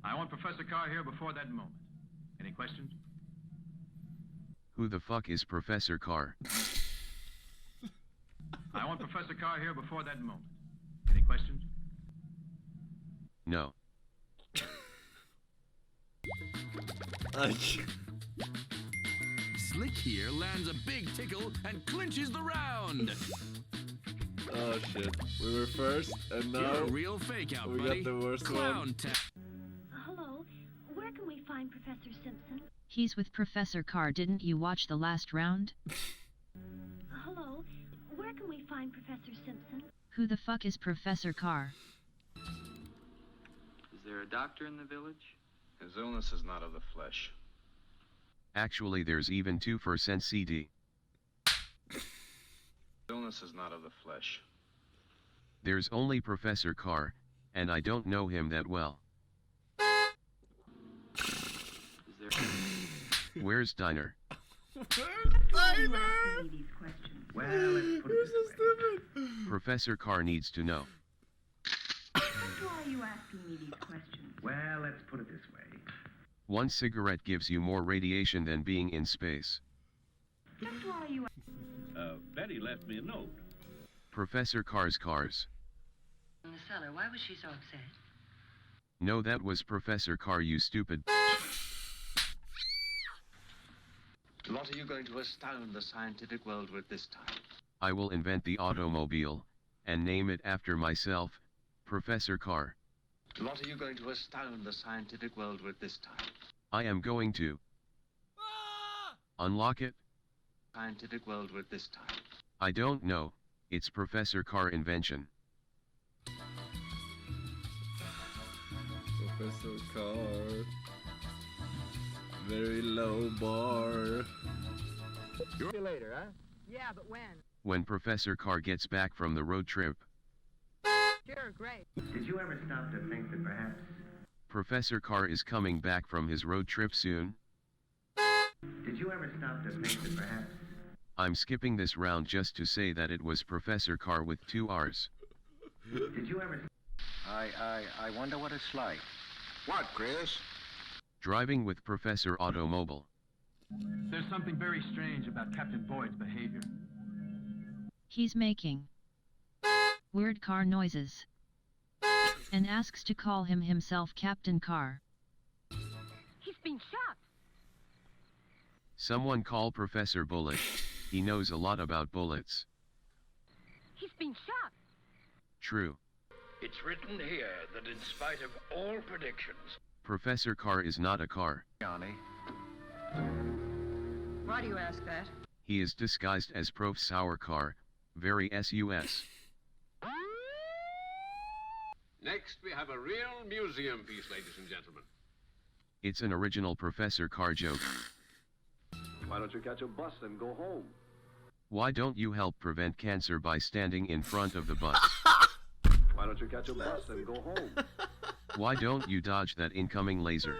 I want Professor Carr here before that moment. Any questions? Who the fuck is Professor Carr? I want Professor Carr here before that moment. Any questions? No. Slick here lands a big tickle and clinches the round. Oh shit. We were first, and now You're a real fake out, we buddy. got the worst Clown one. Hello, where can we find Professor Simpson? He's with Professor Carr. Didn't you watch the last round? Hello, where can we find Professor Simpson? Who the fuck is Professor Carr? Is there a doctor in the village? His illness is not of the flesh. Actually, there's even two forsenY. His illness is not of the flesh. There's only Professor Carr, and I don't know him that well. Is there... Where's Diner? Diner! Well, let's put You're it so this way. stupid. Professor Carr needs to know. Why are you asking me these questions? Well, let's put it this way. One cigarette gives you more radiation than being in space. Just why are you Betty left me a note. Professor Carr's cars. in the cellar? Why was she so upset? No, that was Professor Carr, you stupid. What are you going to astound the scientific world with this time? I will invent the automobile, and name it after myself, Professor Carr. What are you going to astound the scientific world with this time? I am going to unlock it. Scientific world with this time. I don't know, it's Professor Carr invention. Professor Carr. Very low bar. See you later, huh? Yeah, but when? When Professor Carr gets back from the road trip. Sure, great. Did you ever stop to think that perhaps... Professor Carr is coming back from his road trip soon. Did you ever stop to think that perhaps... I'm skipping this round just to say that it was Professor Carr with 2 R's. Did you ever... I wonder what it's like. What, Chris? Driving with Professor Automobile. There's something very strange about Captain Boyd's behavior. He's making weird car noises and asks to call him himself Captain Carr. He's been shot. Someone call Professor Bullet. He knows a lot about bullets. He's been shot. True. It's written here that in spite of all predictions... Professor Carr is not a car. Johnny. Why do you ask that? He is disguised as Professor Carr, very sus. Next, we have a real museum piece, ladies and gentlemen. It's an original Professor Carr joke. Why don't you catch a bus and go home? Why don't you help prevent cancer by standing in front of the bus? Why don't you catch a bus and go home? Why don't you dodge that incoming laser?